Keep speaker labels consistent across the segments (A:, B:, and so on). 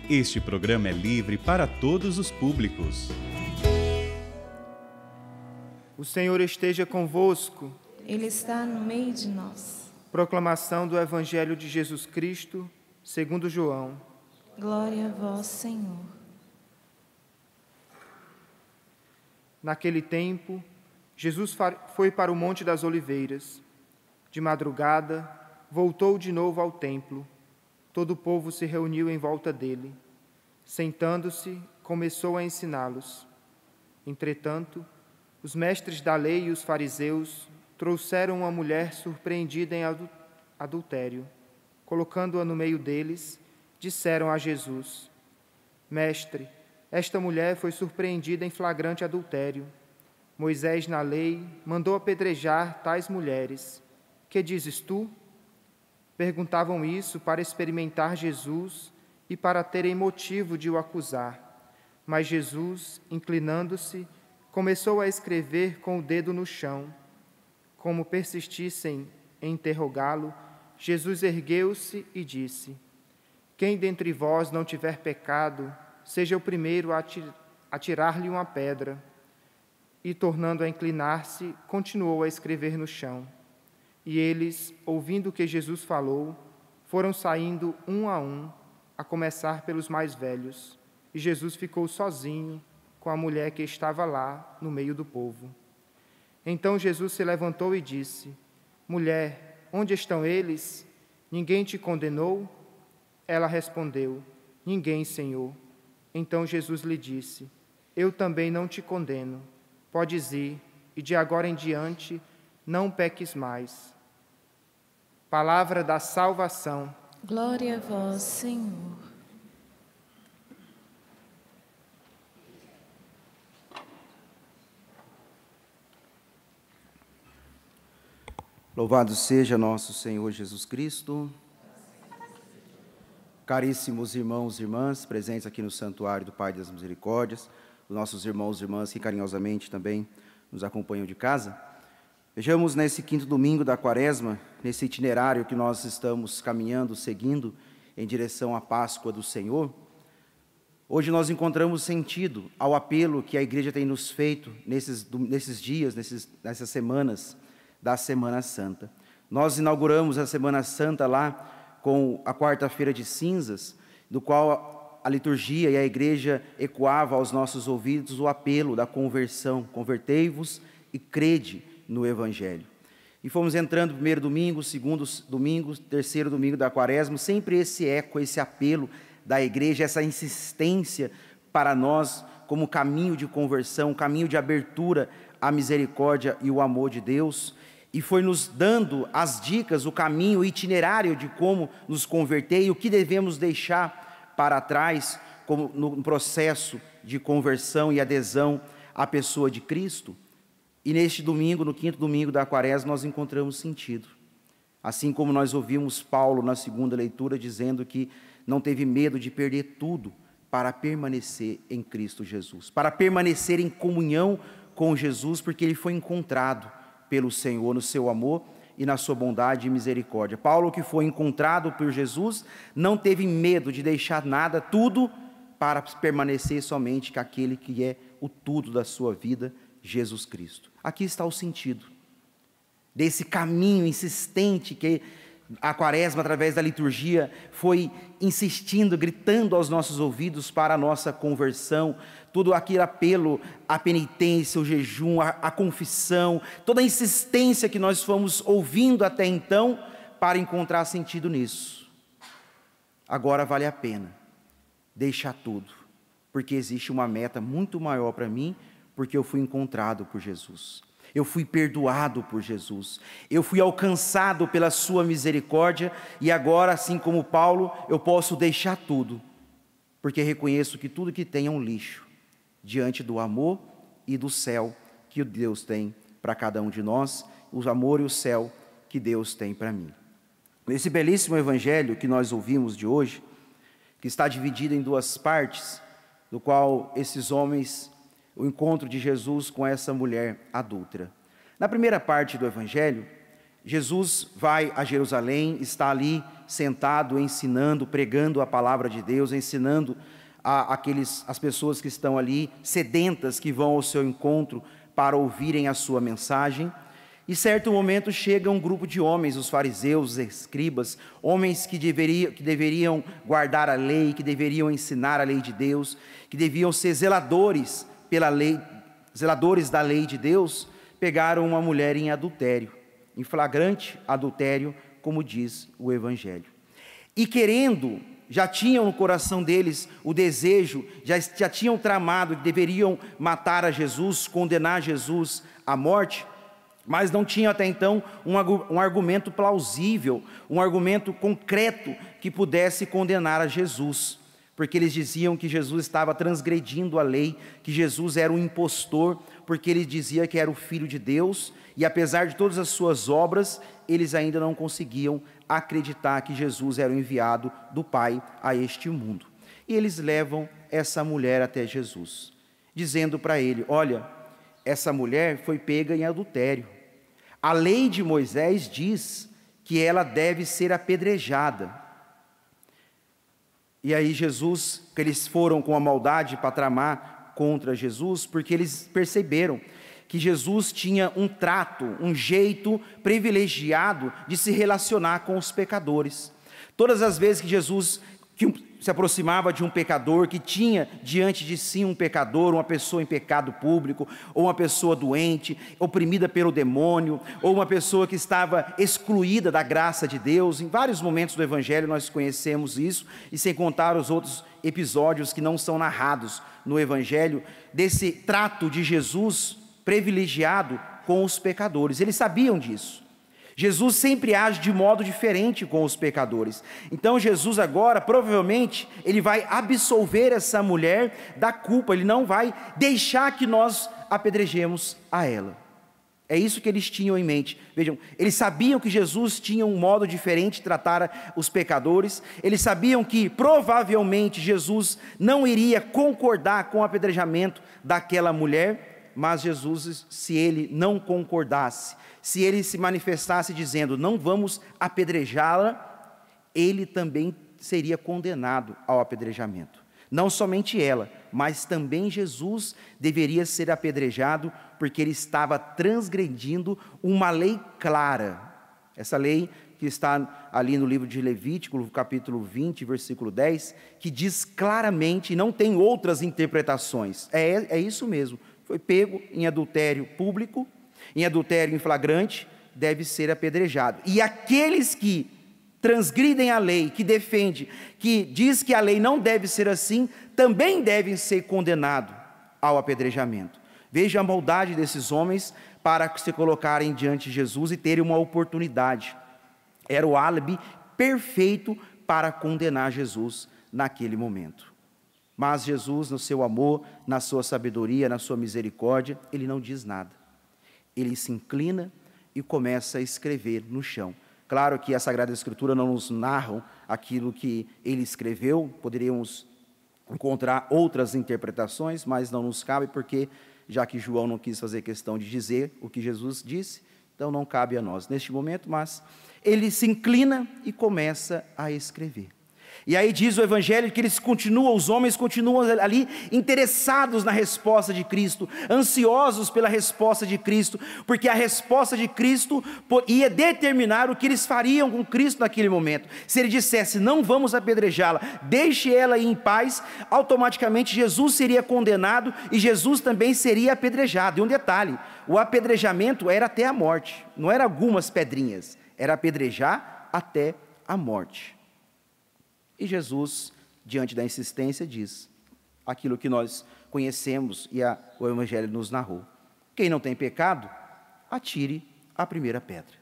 A: Este programa é livre para todos os públicos.
B: O Senhor esteja convosco.
C: Ele está no meio de nós.
B: Proclamação do Evangelho de Jesus Cristo, segundo João.
C: Glória a vós, Senhor.
B: Naquele tempo, Jesus foi para o Monte das Oliveiras. De madrugada, voltou de novo ao templo. Todo o povo se reuniu em volta dele. Sentando-se, começou a ensiná-los. Entretanto, os mestres da lei e os fariseus trouxeram uma mulher surpreendida em adultério. Colocando-a no meio deles, disseram a Jesus: Mestre, esta mulher foi surpreendida em flagrante adultério. Moisés, na lei, mandou apedrejar tais mulheres. Que dizes tu? Perguntavam isso para experimentar Jesus e para terem motivo de o acusar. Mas Jesus, inclinando-se, começou a escrever com o dedo no chão. Como persistissem em interrogá-lo, Jesus ergueu-se e disse: Quem dentre vós não tiver pecado, seja o primeiro a atirar-lhe uma pedra. E, tornando a inclinar-se, continuou a escrever no chão. E eles, ouvindo o que Jesus falou, foram saindo um, a começar pelos mais velhos. E Jesus ficou sozinho com a mulher que estava lá no meio do povo. Então Jesus se levantou e disse: Mulher, onde estão eles? Ninguém te condenou? Ela respondeu: Ninguém, Senhor. Então Jesus lhe disse: Eu também não te condeno. Podes ir, e de agora em diante não peques mais. Palavra da salvação.
C: Glória a vós, Senhor.
D: Louvado seja nosso Senhor Jesus Cristo. Caríssimos irmãos e irmãs presentes aqui no Santuário do Pai das Misericórdias, os nossos irmãos e irmãs que carinhosamente também nos acompanham de casa, vejamos nesse quinto domingo da Quaresma, nesse itinerário que nós estamos caminhando, seguindo em direção à Páscoa do Senhor, hoje nós encontramos sentido ao apelo que a Igreja tem nos feito nesses dias, nessas semanas da Semana Santa. Nós inauguramos a Semana Santa lá com a quarta-feira de cinzas, do qual a liturgia e a Igreja ecoava aos nossos ouvidos o apelo da conversão: convertei-vos e crede no Evangelho. E fomos entrando primeiro domingo, segundo domingo, terceiro domingo da Quaresma, sempre esse eco, esse apelo da Igreja, essa insistência para nós como caminho de conversão, caminho de abertura à misericórdia e o amor de Deus. E foi nos dando as dicas, o caminho, o itinerário de como nos converter e o que devemos deixar para trás como no processo de conversão e adesão à pessoa de Cristo. E neste domingo, no quinto domingo da Quaresma, nós encontramos sentido. Assim como nós ouvimos Paulo na segunda leitura dizendo que não teve medo de perder tudo para permanecer em Cristo Jesus, para permanecer em comunhão com Jesus, porque ele foi encontrado pelo Senhor no seu amor e na sua bondade e misericórdia. Paulo, que foi encontrado por Jesus, não teve medo de deixar nada, tudo, para permanecer somente com aquele que é o tudo da sua vida, Jesus Cristo. Aqui está o sentido desse caminho insistente que a Quaresma, através da liturgia, foi insistindo, gritando aos nossos ouvidos para a nossa conversão, todo aquele apelo à penitência, o jejum, a confissão, toda a insistência que nós fomos ouvindo até então para encontrar sentido nisso. Agora vale a pena deixar tudo, porque existe uma meta muito maior para mim, porque eu fui encontrado por Jesus. Eu fui perdoado por Jesus, eu fui alcançado pela sua misericórdia e agora, assim como Paulo, eu posso deixar tudo, porque reconheço que tudo que tem é um lixo, diante do amor e do céu que Deus tem para cada um de nós, o amor e o céu que Deus tem para mim. Nesse belíssimo evangelho que nós ouvimos de hoje, que está dividido em duas partes, do qual esses homens, o encontro de Jesus com essa mulher adúltera. Na primeira parte do evangelho, Jesus vai a Jerusalém, está ali sentado, ensinando, pregando a palavra de Deus, ensinando as pessoas que estão ali, sedentas, que vão ao seu encontro para ouvirem a sua mensagem. E certo momento chega um grupo de homens, os fariseus, os escribas, homens que deveriam guardar a lei, que deveriam ensinar a lei de Deus, que deviam ser zeladores pela lei, zeladores da lei de Deus, pegaram uma mulher em adultério, em flagrante adultério, como diz o Evangelho. E querendo, já tinham no coração deles o desejo, já tinham tramado que deveriam matar a Jesus, condenar Jesus à morte, mas não tinham até então um argumento plausível, um argumento concreto que pudesse condenar a Jesus, porque eles diziam que Jesus estava transgredindo a lei, que Jesus era um impostor, porque ele dizia que era o Filho de Deus, e apesar de todas as suas obras, eles ainda não conseguiam acreditar que Jesus era o enviado do Pai a este mundo. E eles levam essa mulher até Jesus, dizendo para ele: olha, essa mulher foi pega em adultério. A lei de Moisés diz que ela deve ser apedrejada. E aí Jesus, que eles foram com a maldade para tramar contra Jesus, porque eles perceberam que Jesus tinha um trato, um jeito privilegiado de se relacionar com os pecadores. Todas as vezes que Jesus se aproximava de um pecador, que tinha diante de si um pecador, uma pessoa em pecado público, ou uma pessoa doente, oprimida pelo demônio, ou uma pessoa que estava excluída da graça de Deus, em vários momentos do Evangelho nós conhecemos isso, e sem contar os outros episódios que não são narrados no Evangelho, desse trato de Jesus privilegiado com os pecadores. Eles sabiam disso. Jesus sempre age de modo diferente com os pecadores. Então Jesus agora, provavelmente, ele vai absolver essa mulher da culpa, ele não vai deixar que nós apedrejemos a ela. É isso que eles tinham em mente. Vejam, eles sabiam que Jesus tinha um modo diferente de tratar os pecadores, eles sabiam que provavelmente Jesus não iria concordar com o apedrejamento daquela mulher, mas Jesus, se ele não concordasse, se ele se manifestasse dizendo, não vamos apedrejá-la, ele também seria condenado ao apedrejamento. Não somente ela, mas também Jesus deveria ser apedrejado, porque ele estava transgredindo uma lei clara. Essa lei que está ali no livro de Levítico, capítulo 20, versículo 10, que diz claramente, não tem outras interpretações, é isso mesmo, foi pego em adultério público, em adultério em flagrante, deve ser apedrejado. E aqueles que transgridem a lei, que defende, que diz que a lei não deve ser assim, também devem ser condenados ao apedrejamento. Veja a maldade desses homens para se colocarem diante de Jesus e terem uma oportunidade. Era o álibi perfeito para condenar Jesus naquele momento. Mas Jesus, no seu amor, na sua sabedoria, na sua misericórdia, ele não diz nada. Ele se inclina e começa a escrever no chão. Claro que a Sagrada Escritura não nos narra aquilo que ele escreveu, poderíamos encontrar outras interpretações, mas não nos cabe, porque já que João não quis fazer questão de dizer o que Jesus disse, então não cabe a nós neste momento, mas ele se inclina e começa a escrever. E aí diz o Evangelho que os homens continuam ali interessados na resposta de Cristo, ansiosos pela resposta de Cristo, porque a resposta de Cristo ia determinar o que eles fariam com Cristo naquele momento. Se ele dissesse, não vamos apedrejá-la, deixe ela ir em paz, automaticamente Jesus seria condenado e Jesus também seria apedrejado. E um detalhe, o apedrejamento era até a morte, não era algumas pedrinhas, era apedrejar até a morte. E Jesus, diante da insistência, diz aquilo que nós conhecemos e o Evangelho nos narrou. Quem não tem pecado, atire a primeira pedra.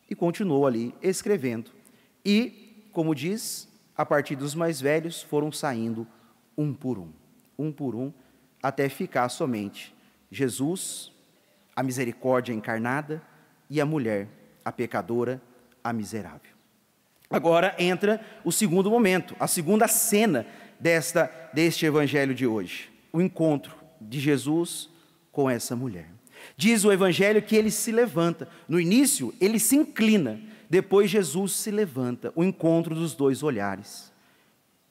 D: E continuou ali escrevendo. E, como diz, a partir dos mais velhos foram saindo um por um, até ficar somente Jesus, a misericórdia encarnada, e a mulher, a pecadora, a miserável. Agora entra o segundo momento, a segunda cena deste evangelho de hoje. O encontro de Jesus com essa mulher. Diz o Evangelho que ele se levanta. No início, ele se inclina. Depois, Jesus se levanta. O encontro dos dois olhares.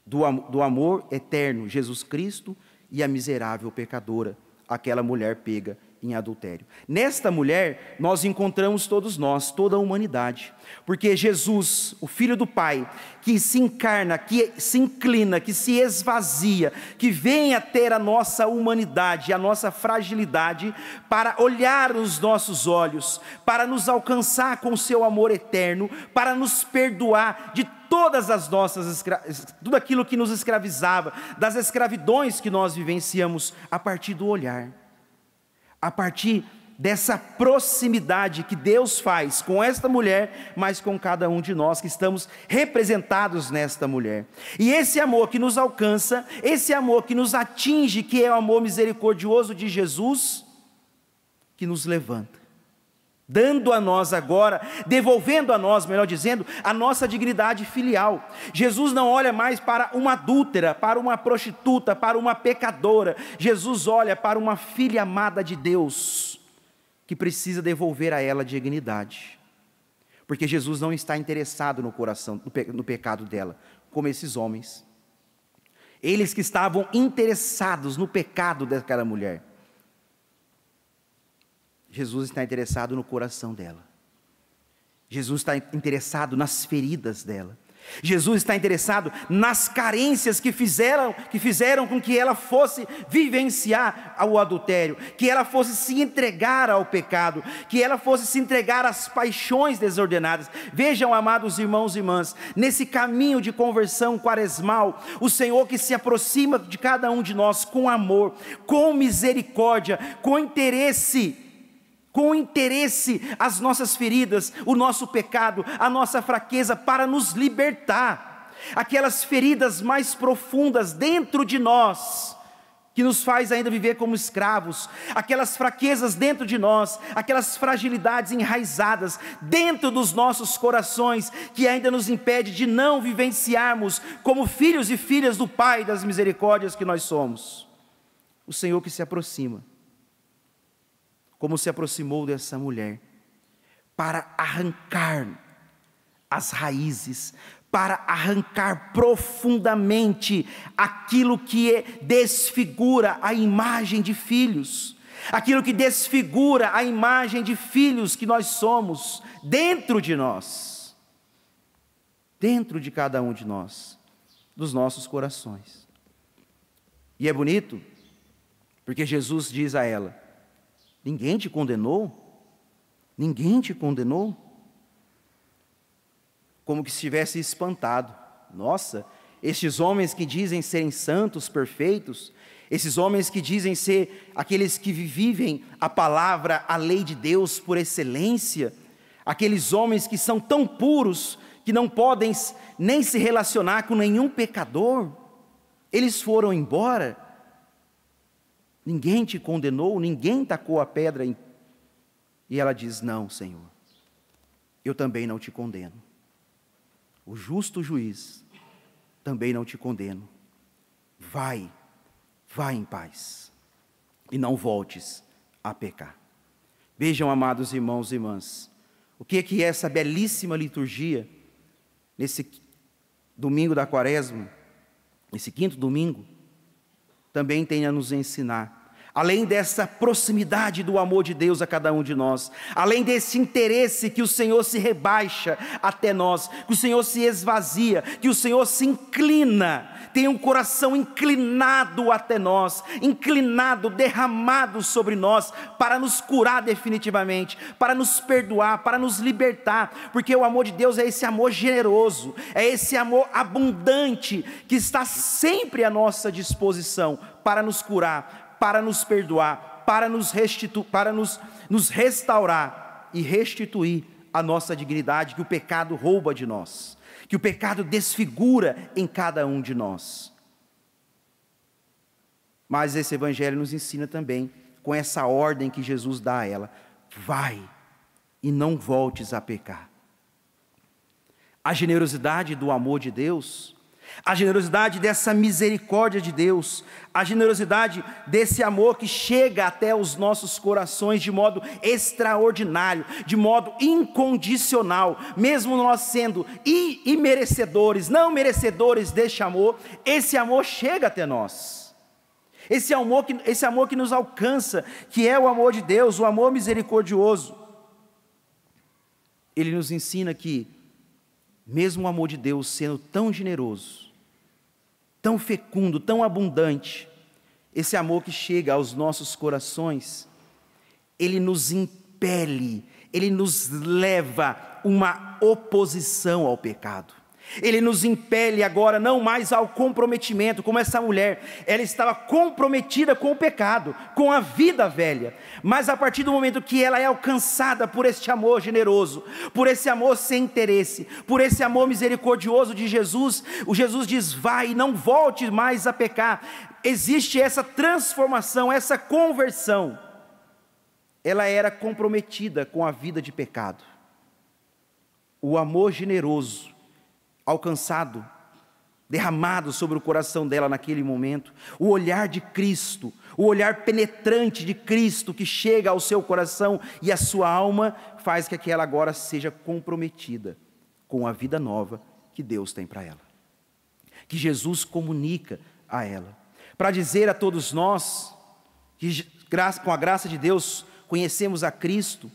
D: Do amor eterno, Jesus Cristo, e a miserável pecadora, aquela mulher pega em adultério. Nesta mulher, nós encontramos todos nós, toda a humanidade. Porque Jesus, o Filho do Pai, que se encarna, que se inclina, que se esvazia, que vem a ter a nossa humanidade, a nossa fragilidade, para olhar nos nossos olhos, para nos alcançar com o seu amor eterno, para nos perdoar de todas as nossas, tudo aquilo que nos escravizava, das escravidões que nós vivenciamos a partir do olhar. A partir dessa proximidade que Deus faz com esta mulher, mas com cada um de nós que estamos representados nesta mulher. E esse amor que nos alcança, esse amor que nos atinge, que é o amor misericordioso de Jesus, que nos levanta, dando a nós agora, devolvendo a nós, melhor dizendo, a nossa dignidade filial. Jesus não olha mais para uma adúltera, para uma prostituta, para uma pecadora. Jesus olha para uma filha amada de Deus, que precisa devolver a ela a dignidade. Porque Jesus não está interessado no coração, no pecado dela, como esses homens. Eles que estavam interessados no pecado daquela mulher. Jesus está interessado no coração dela. Jesus está interessado nas feridas dela. Jesus está interessado nas carências que fizeram com que ela fosse vivenciar o adultério, que ela fosse se entregar ao pecado, que ela fosse se entregar às paixões desordenadas. Vejam, amados irmãos e irmãs, nesse caminho de conversão quaresmal, o Senhor que se aproxima de cada um de nós com amor, com misericórdia, com interesse as nossas feridas, o nosso pecado, a nossa fraqueza, para nos libertar. Aquelas feridas mais profundas dentro de nós, que nos faz ainda viver como escravos, aquelas fraquezas dentro de nós, aquelas fragilidades enraizadas dentro dos nossos corações, que ainda nos impede de não vivenciarmos como filhos e filhas do Pai das misericórdias que nós somos. O Senhor que se aproxima, como se aproximou dessa mulher, para arrancar as raízes, para arrancar profundamente aquilo que desfigura a imagem de filhos, aquilo que desfigura a imagem de filhos que nós somos, dentro de nós, dentro de cada um de nós, dos nossos corações. E é bonito, porque Jesus diz a ela: ninguém te condenou? Ninguém te condenou? Como que se estivesse espantado. Nossa, estes homens que dizem serem santos, perfeitos, esses homens que dizem ser aqueles que vivem a palavra, a lei de Deus por excelência, aqueles homens que são tão puros, que não podem nem se relacionar com nenhum pecador, eles foram embora. Ninguém te condenou, ninguém tacou a pedra em... E ela diz: não, Senhor, eu também não te condeno. O justo juiz, também não te condeno. Vai em paz, e não voltes a pecar. Vejam, amados irmãos e irmãs, o que é essa belíssima liturgia, nesse domingo da Quaresma, esse quinto domingo, também tem a nos ensinar. Além dessa proximidade do amor de Deus a cada um de nós, além desse interesse que o Senhor se rebaixa até nós, que o Senhor se esvazia, que o Senhor se inclina, tem um coração inclinado até nós, inclinado, derramado sobre nós, para nos curar definitivamente, para nos perdoar, para nos libertar, porque o amor de Deus é esse amor generoso, é esse amor abundante, que está sempre à nossa disposição, para nos curar, para nos perdoar, para nos restaurar e restituir a nossa dignidade que o pecado rouba de nós, que o pecado desfigura em cada um de nós. Mas esse Evangelho nos ensina também, com essa ordem que Jesus dá a ela: vai e não voltes a pecar. A generosidade do amor de Deus A generosidade dessa misericórdia de Deus, a generosidade desse amor que chega até os nossos corações de modo extraordinário, de modo incondicional, mesmo nós sendo imerecedores, não merecedores deste amor, esse amor chega até nós. Esse amor que nos alcança, que é o amor de Deus, o amor misericordioso. Ele nos ensina que, mesmo o amor de Deus sendo tão generoso, tão fecundo, tão abundante, esse amor que chega aos nossos corações, ele nos impele, ele nos leva uma oposição ao pecado. Ele nos impele agora não mais ao comprometimento, como essa mulher, ela estava comprometida com o pecado, com a vida velha, mas a partir do momento que ela é alcançada por este amor generoso, por esse amor sem interesse, por esse amor misericordioso de Jesus, o Jesus diz: vai, não volte mais a pecar. Existe essa transformação, essa conversão. Ela era comprometida com a vida de pecado. O amor generoso alcançado, derramado sobre o coração dela naquele momento, o olhar de Cristo, o olhar penetrante de Cristo que chega ao seu coração e à sua alma, faz que aquela agora seja comprometida com a vida nova que Deus tem para ela, que Jesus comunica a ela, para dizer a todos nós, que com a graça de Deus conhecemos a Cristo,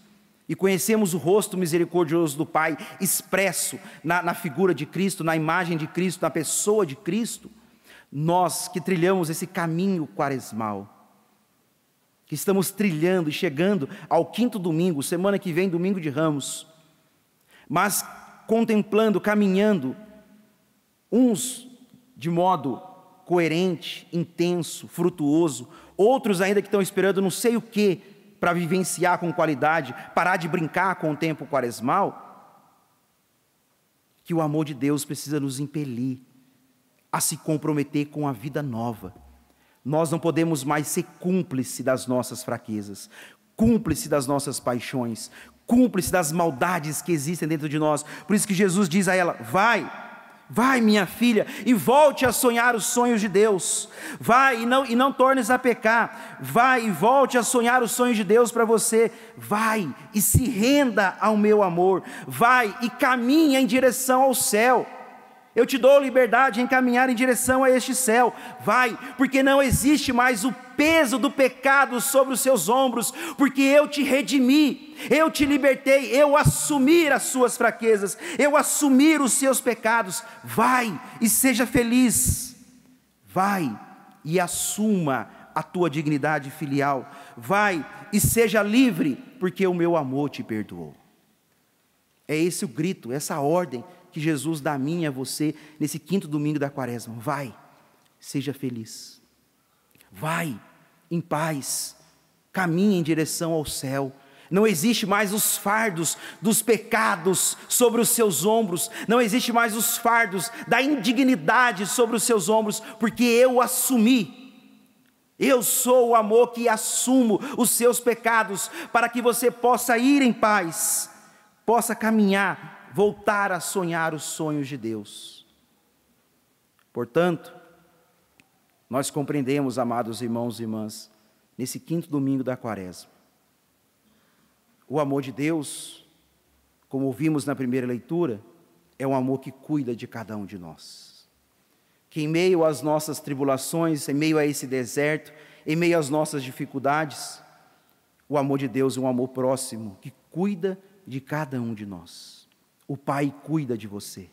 D: e conhecemos o rosto misericordioso do Pai, expresso na figura de Cristo, na imagem de Cristo, na pessoa de Cristo. Nós que trilhamos esse caminho quaresmal, que estamos trilhando e chegando ao 5º domingo, semana que vem, domingo de Ramos, mas contemplando, caminhando, uns de modo coerente, intenso, frutuoso, outros ainda que estão esperando não sei o que, para vivenciar com qualidade, parar de brincar com o tempo quaresmal, que o amor de Deus precisa nos impelir a se comprometer com a vida nova. Nós não podemos mais ser cúmplice das nossas fraquezas, cúmplice das nossas paixões, cúmplice das maldades que existem dentro de nós. Por isso que Jesus diz a ela: vai minha filha, e volte a sonhar os sonhos de Deus, vai e não tornes a pecar, vai e volte a sonhar os sonhos de Deus para você, vai e se renda ao meu amor, vai e caminha em direção ao céu, eu te dou liberdade em caminhar em direção a este céu, vai, porque não existe mais o peso do pecado sobre os seus ombros, porque eu te redimi, eu te libertei, eu assumi as suas fraquezas, eu assumi os seus pecados, vai e seja feliz, vai e assuma a tua dignidade filial, vai e seja livre, porque o meu amor te perdoou. É esse o grito, essa ordem que Jesus dá a mim e a você nesse 5º domingo da quaresma. Vai, seja feliz, vai em paz, caminhe em direção ao céu. Não existe mais os fardos dos pecados sobre os seus ombros, não existe mais os fardos da indignidade sobre os seus ombros, porque eu assumi. Eu sou o amor que assumo os seus pecados, para que você possa ir em paz, possa caminhar, voltar a sonhar os sonhos de Deus. Portanto, nós compreendemos, amados irmãos e irmãs, nesse 5º domingo da quaresma, o amor de Deus, como ouvimos na primeira leitura, é um amor que cuida de cada um de nós, que em meio às nossas tribulações, em meio a esse deserto, em meio às nossas dificuldades, o amor de Deus é um amor próximo, que cuida de cada um de nós. O Pai cuida de você,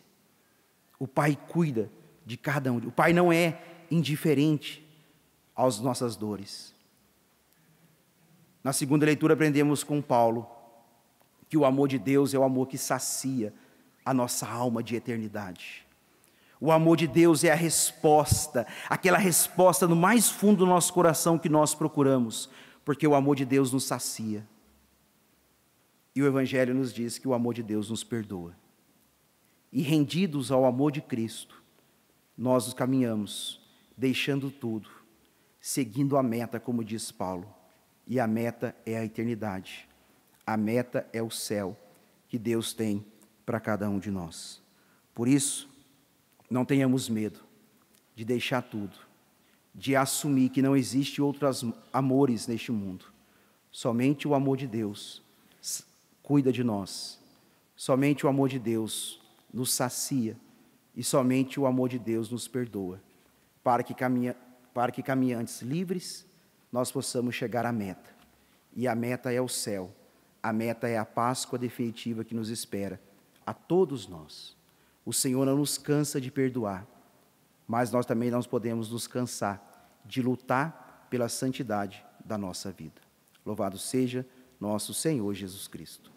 D: o Pai cuida de cada um, o Pai não é indiferente às nossas dores. Na segunda leitura aprendemos com Paulo, que o amor de Deus é o amor que sacia a nossa alma de eternidade. O amor de Deus é a resposta, aquela resposta no mais fundo do nosso coração que nós procuramos, porque o amor de Deus nos sacia. E o Evangelho nos diz que o amor de Deus nos perdoa. E rendidos ao amor de Cristo, nós nos caminhamos, deixando tudo, seguindo a meta, como diz Paulo. E a meta é a eternidade. A meta é o céu que Deus tem para cada um de nós. Por isso, não tenhamos medo de deixar tudo, de assumir que não existe outros amores neste mundo. Somente o amor de Deus cuida de nós. Somente o amor de Deus nos sacia e somente o amor de Deus nos perdoa, para que caminhantes livres nós possamos chegar à meta. E a meta é o céu, a meta é a Páscoa definitiva que nos espera a todos nós. O Senhor não nos cansa de perdoar, mas nós também não podemos nos cansar de lutar pela santidade da nossa vida. Louvado seja nosso Senhor Jesus Cristo.